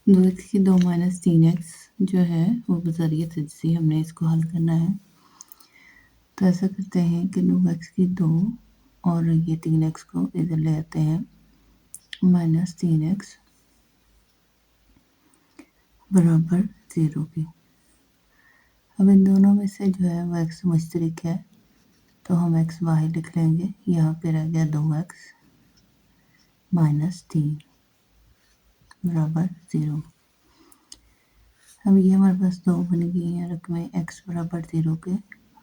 2x की 2 minus 3x जो है वो बज़रिए तजज़ी हमने इसको हल करना है। तो ऐसा करते हैं कि 2x की 2 और ये 3x को इधर ले आते हैं माइनस 3x बराबर 0 की। अब इन दोनों में से जो है वो x मुश्तरिक है तो हम x बाहर लिख लेंगे। यहाँ पे रह गया 2x माइनस 3 बराबर 0। अब ये हमारे पास 2 बन गई हैं रकमें x बराबर 0 के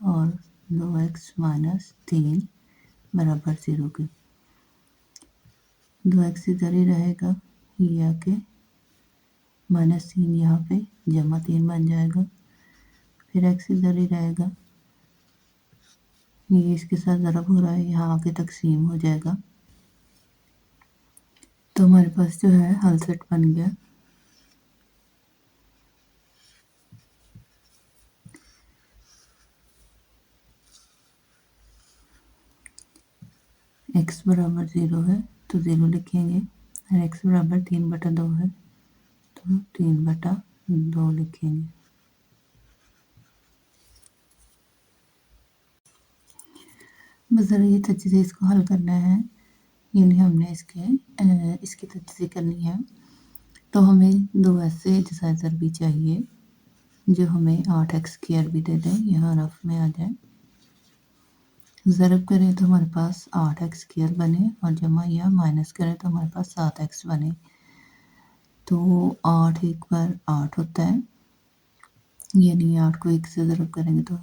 और 2x माइनस 3 बराबर 0 के। 2x इधर ही रहेगा, ये आके माइनस 3 यहाँ पे जमा 3 बन जाएगा। फिर x इधर ही रहेगा, ये इसके साथ ज़रब हो रहा है, यहाँ आके तकसीम हो जाएगा। तो हमारे पास जो है हल सेट बन गया। x बराबर 0 है तो 0 लिखेंगे और x बराबर 3/2 है तो 3/2 लिखेंगे। बज़रिए तजज़ी इसको हल करना है, यानी हमने इसकी तजज़ी करनी है। तो हमें 2 ऐसे एक्सरसाइज़र भी चाहिए जो हमें 8x² भी दे दें, यहाँ रफ में आ जाए। ज़रब करें तो हमारे पास 8x² बने और जमा या माइनस करें तो हमारे पास 7x बने। तो 8 एक बार 8 होता है, यानी 8 को 1 से ज़रब करेंगे तो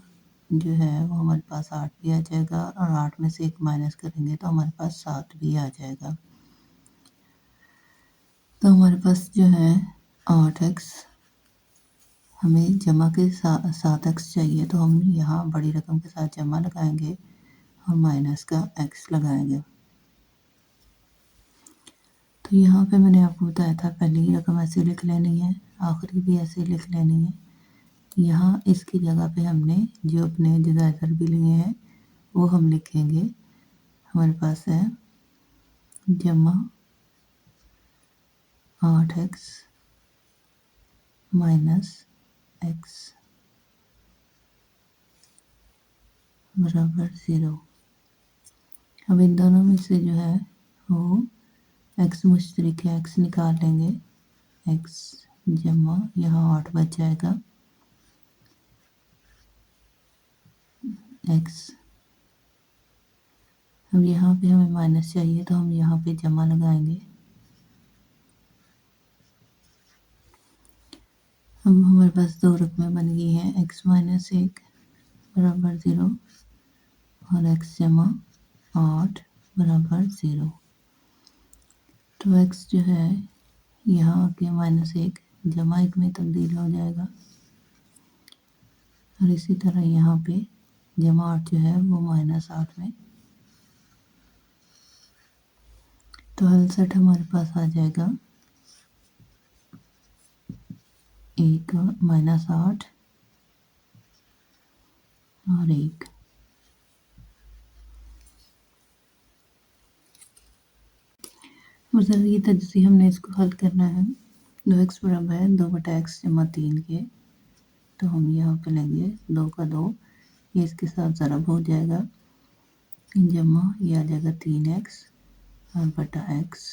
जो है वो हमारे पास 8 भी आ जाएगा और 8 में से 1 माइनस करेंगे तो हमारे पास 7 भी आ जाएगा। तो हमारे पास जो है 8x, हमें जमा के 7x चाहिए तो हम यहाँ बड़ी रकम के साथ जमा लगाएंगे और माइनस का x लगाएंगे। तो यहाँ पे मैंने आपको बताया था पहली रकम ऐसे लिख लेनी है, आखिरी भी ऐसे लिख लेनी है। यहाँ इसकी जगह पे हमने जो अपने डिवाइज़र भी लिए हैं वो हम लिखेंगे। हमारे पास है जमा 8x माइनस x बराबर 0। अब इन दोनों में से जो है वो x मुश्तरिक है, x निकाल लेंगे। x जमा यहाँ 8 बच जाएगा x। अब यहाँ पे हमें माइनस चाहिए तो हम यहाँ पे जमा लगाएंगे। अब हमारे पास 2 रकमें बन गई हैं, x माइनस 1 बराबर 0 और x जमा 8 बराबर 0। तो x जो है यहाँ आके माइनस 1 जमा 1 में तब्दील हो जाएगा और इसी तरह यहाँ पे जमा 8 जो है वो माइनस 8 में। तो हल सेट हमारे पास आ जाएगा 1 माइनस 8 और 1। मतलब ये तजज़ी हमने इसको हल करना है। 2x बराबर है 2/x जमा 3 के, तो हम यहाँ पे लेंगे 2 का 2, ये इसके साथ ज़रब हो जाएगा, जमा ये आ जाएगा 3x और बटा x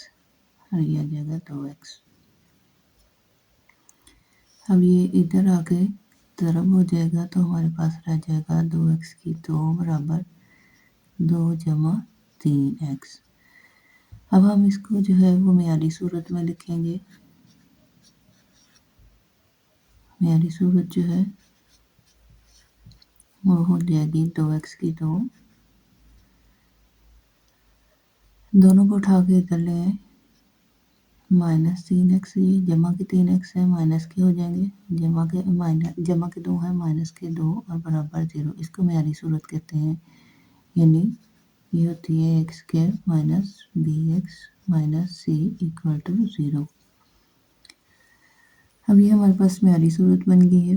और ये आ जाएगा 2x। अब ये इधर आके ज़रब हो जाएगा तो हमारे पास रह जाएगा 2x की 2 बराबर 2 जमा 3x। अब हम इसको जो है वो मियारी सूरत में लिखेंगे। मियारी सूरत जो है वो हो जाएगी 2x की 2, दोनों को उठा के इधर ले आए, माइनस 3x, ये जमा के 3x है माइनस के हो जाएंगे, जमा के 2 है माइनस के 2 और बराबर 0। इसको मियारी सूरत कहते हैं, यानी ये होती है x² minus bx minus c equal to 0। अब ये हमारे पास मियारी सूरत बन गई है।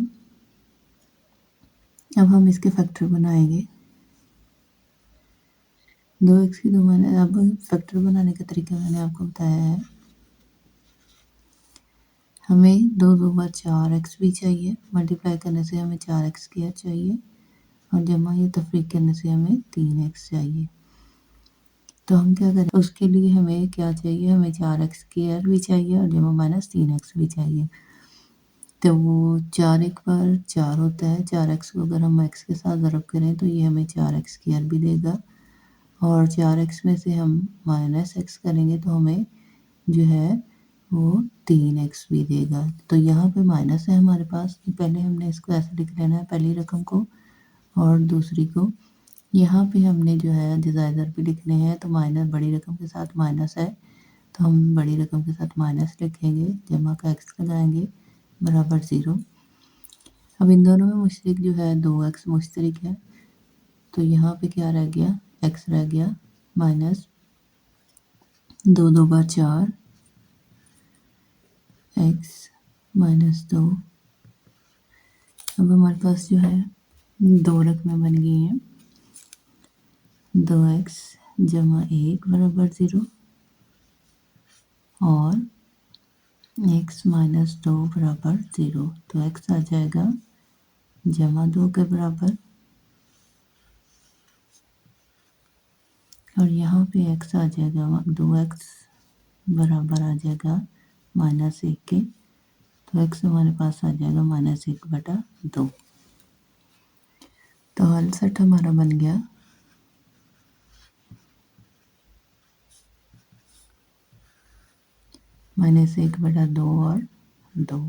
अब हम इसके फैक्टर बनाएंगे। 2x की 2 मैंने अब फैक्टर बनाने का तरीका मैंने आपको बताया है। हमें दो दो बार 4x भी चाहिए, मल्टीप्लाई करने से हमें 4x² चाहिए और जमा या तफरीक करने से हमें 3x चाहिए। तो हम क्या करें, उसके लिए हमें क्या चाहिए, हमें 4x² भी चाहिए और जमा माइनस 3x भी चाहिए। तो वो 4 एक बार 4 होता है, 4x को अगर हम x के साथ ज़रब करें तो ये हमें 4x² भी देगा और 4x में से हम माइनस x करेंगे तो हमें जो है वो 3x भी देगा। तो यहाँ पे माइनस है हमारे पास, पहले हमने इसको ऐसे लिख लेना है, पहली रकम को और दूसरी को। यहाँ पे हमने जो है डिवाइज़र भी लिखने हैं, तो माइनस बड़ी रकम के साथ माइनस है तो हम बड़ी रकम के साथ माइनस लिखेंगे, जमा का x लगाएंगे बराबर 0। अब इन दोनों में मुश्तरिक जो है 2x मुश्तरिक है, तो यहाँ पे क्या रह गया, x रह गया माइनस 2 2 बार 4 x माइनस 2। अब हमारे पास जो है दो रकमें बन गई हैं, 2x जमा 1 बराबर 0 और x माइनस 2 बराबर 0। तो x आ जाएगा जमा 2 के बराबर और यहाँ पे x आ जाएगा 2x बराबर आ जाएगा माइनस 1 के। तो x हमारे पास आ जाएगा -1/2। तो हल सेट हमारा बन गया -1/2 और 2।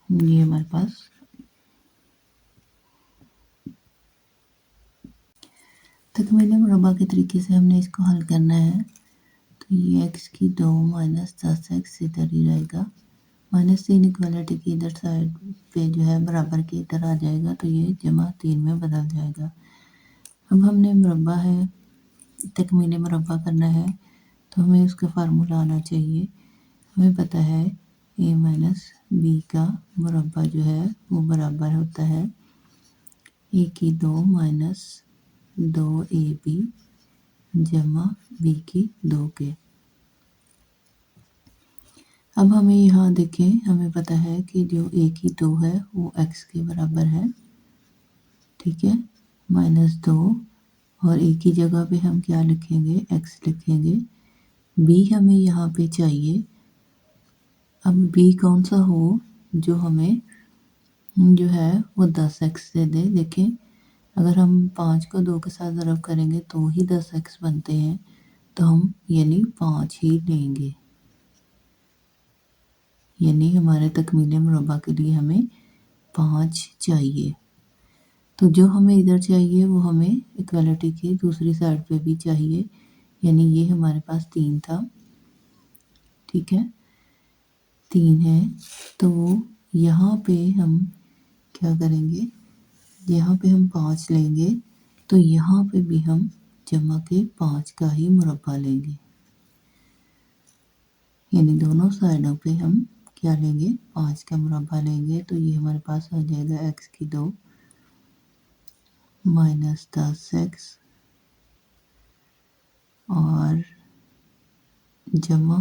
ये हमारे पास तकमीले मुरब्बा के तरीके से हमने इसको हल करना है। तो ये x3 माइनस 10x इधर ही रहेगा, -3 इक्वलिटी की इधर साइड पे जो है बराबर के इधर आ जाएगा, तो ये जमा 3 में बदल जाएगा। अब हमने मुरब्बा है, तकमीले मुरब्बा करना है तो हमें उसका फार्मूला आना चाहिए। हमें पता है a माइनस बी का मुरब्बा जो है वो बराबर होता है a2 माइनस 2ab जमा b2 के। अब हमें यहाँ देखें, हमें पता है कि जो a2 है वो x के बराबर है, ठीक है, -2 और a की जगह पे हम क्या लिखेंगे, x लिखेंगे। b हमें यहाँ पे चाहिए। अब b कौन सा हो जो हमें जो है वो 10x दे दे। देखें, अगर हम 5 को 2 के साथ ज़रब करेंगे तो ही 10x बनते हैं, तो हम यानी 5 ही लेंगे, यानी हमारे तकमीले मुरब्बा के लिए हमें 5 चाहिए। तो जो हमें इधर चाहिए वो हमें इक्वलिटी की दूसरी साइड पे भी चाहिए, यानी ये हमारे पास 3 था, ठीक है, 3 है। तो यहाँ पे हम क्या करेंगे, यहाँ पे हम 5 लेंगे, तो यहाँ पे भी हम जमा के 5 का ही मुरब्बा लेंगे, यानी दोनों साइडों पे हम क्या लेंगे, 5 का मुरब्बा लेंगे। तो ये हमारे पास आ जाएगा x2 माइनस 10x और जमा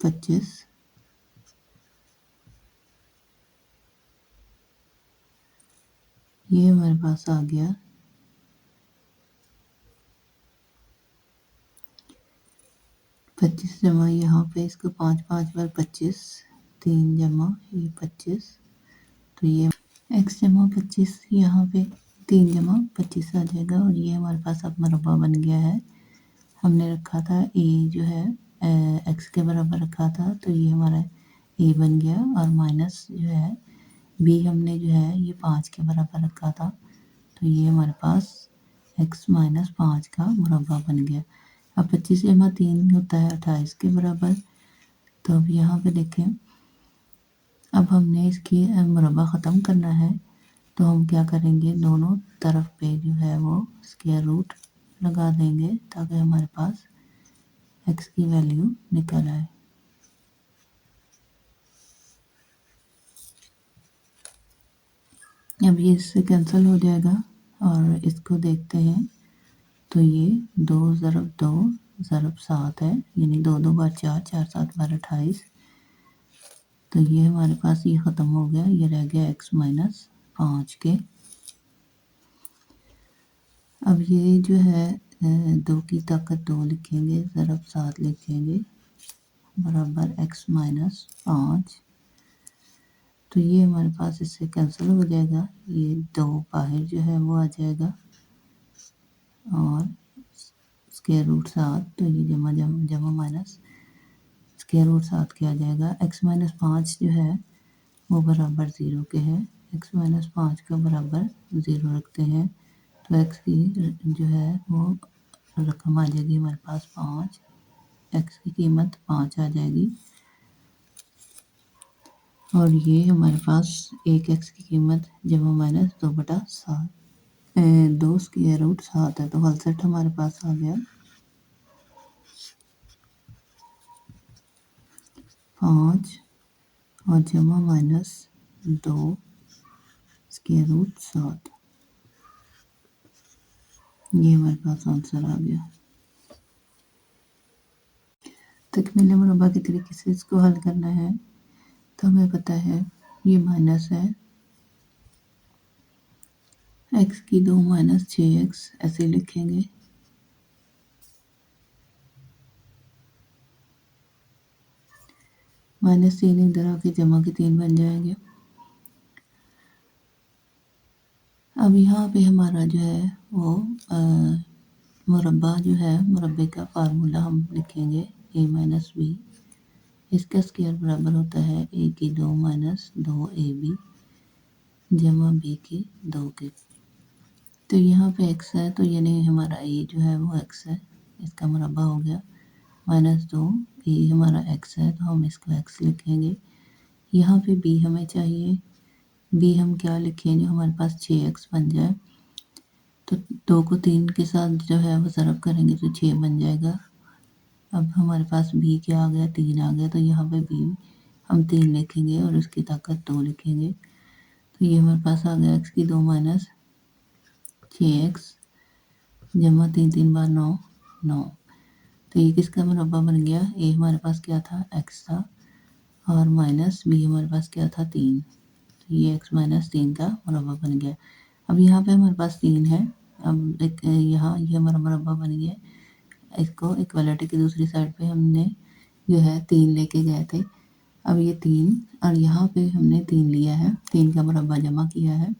25। ये हमारे पास आ गया 25 जमा यहाँ पे इसको 5 5 बार 25, 3 जमा ये 25, तो ये x जमा 25 यहाँ पे 3 जमा 25 आ जाएगा और ये हमारे पास अब मुरब्बा बन गया है। हमने रखा था a जो है x के बराबर रखा था, तो ये हमारा a बन गया और माइनस जो है b हमने जो है ये 5 के बराबर रखा था, तो ये हमारे पास x माइनस 5 का मुरब्बा बन गया। अब 25 जमा 3 होता है 28 के बराबर। तो अब यहाँ पे देखें, अब हमने इसकी मुरब्बा ख़त्म करना है, तो हम क्या करेंगे, दोनों तरफ पे जो है वो स्क्वायर रूट लगा देंगे ताकि हमारे पास x की वैल्यू निकल आए। अब ये इससे कैंसिल हो जाएगा और इसको देखते हैं, तो ये 2 ज़रब 2 ज़रब 7 है, यानी 2 2 बार 4 4 7 बार 28। तो ये हमारे पास ये ख़त्म हो गया, ये रह गया x माइनस 5 के। अब ये जो है 2 की ताकत 2 लिखेंगे, ज़रब 7 लिखेंगे, बराबर x माइनस 5। तो ये हमारे पास इससे कैंसिल हो जाएगा, ये 2 बाहर जो है वो आ जाएगा और स्क्वायर रूट 7, तो ये जमा जमा जमा माइनस स्क्वायर रूट 7 के आ जाएगा। x माइनस 5 जो है वो बराबर 0 के है, x माइनस 5 का बराबर 0 रखते हैं तो x की जो है वो रकम आ जाएगी हमारे पास 5, x की कीमत 5 आ जाएगी। और ये हमारे पास एक x की कीमत जमा माइनस 2/7, 2 स्क्वायर रूट 7 है, तो हल सेट हमारे पास आ गया 5 और जमा माइनस 2 स्क्वायर रूट 7। ये हमारे पास आंसर आ गया। तकमील मुरब्बा के तरीके से इसको हल करना है तो हमें पता है ये माइनस है, x की 2 माइनस 6x ऐसे लिखेंगे, माइनस 3 इधर आके जमा के 3 बन जाएंगे। अब यहाँ पे हमारा जो है वो मुरब्बा जो है, मुरब्बे का फार्मूला हम लिखेंगे a माइनस बी, इसका स्क्वायर बराबर होता है a की 2 माइनस 2ab जमा b की 2 के। तो यहाँ पे x है तो यानी हमारा a जो है वो x है, इसका मुरब्बा हो गया, माइनस 2 a हमारा x है तो हम इसको x लिखेंगे। यहाँ पे b हमें चाहिए, b हम क्या लिखेंगे, हमारे पास 6x बन जाए तो 2 को 3 के साथ जो है वो ज़रब करेंगे तो 6 बन जाएगा। अब हमारे पास b क्या आ गया, 3 आ गया, तो यहाँ पे b हम 3 लिखेंगे और उसकी ताकत 2 लिखेंगे। तो ये हमारे पास आ गया x की 2 माइनस 6x जमा 3 3 बार 9 9। तो ये किसका मुरब्बा बन गया, a हमारे पास क्या था, x था, और माइनस b हमारे पास क्या था, 3। तो ये x माइनस 3 का मुरब्बा बन गया। अब यहाँ पे हमारे पास 3 है, अब एक यहाँ ये हमारा मुरब्बा बन गया, इसको इक्वलिटी की दूसरी साइड पे हमने जो है 3 लेके गए थे। अब ये 3 और यहाँ पे हमने 3 लिया है, 3 का मुरब्बा जमा किया है,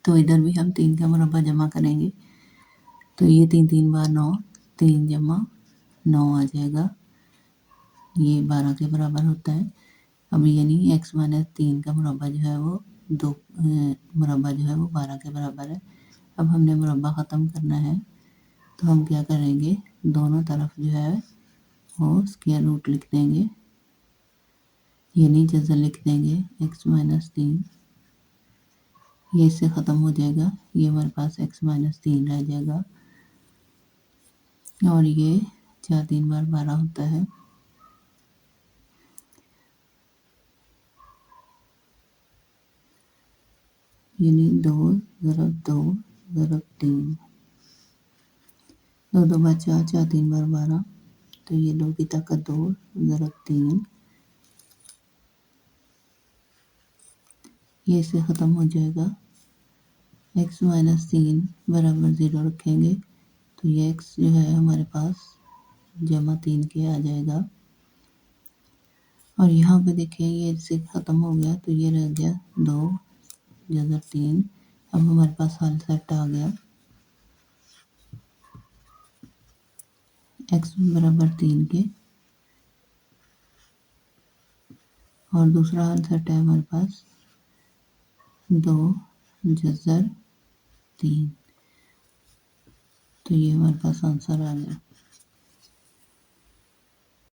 तो इधर भी हम 3 का मुरब्बा जमा करेंगे। तो ये 3 3 बार 9, 3 जमा 9 आ जाएगा, ये 12 के बराबर होता है। अब यानी x माइनस 3 का मुरब्बा जो है वो 2 मुरब्बा जो है वो 12 के बराबर है। अब हमने मुरब्बा ख़त्म करना है तो हम क्या करेंगे, दोनों तरफ जो है वो स्क्वायर रूट लिख देंगे, यानी जज़र लिख देंगे x माइनस 3, ये इससे ख़त्म हो जाएगा, ये हमारे पास x माइनस 3 रह जाएगा और ये 4 3 बार 12 होता है। यानी 2 ज़रब 2 ज़रब 3, 2 2 बार 4, 4 3 बार 12, तो ये 2 की ताकत 2 ज़रब 3, ये इससे ख़त्म हो जाएगा, x माइनस 3 बराबर 0 रखेंगे तो ये x जो है हमारे पास जमा 3 के आ जाएगा। और यहाँ पे देखिए ये इससे ख़त्म हो गया तो ये रह गया 2 ज़रब 3। अब हमारे पास हल सेट आ गया, x बराबर 3 के, और दूसरा हल सेट है हमारे पास 2 ज़रब 3। तो ये हमारे पास आंसर आ गया।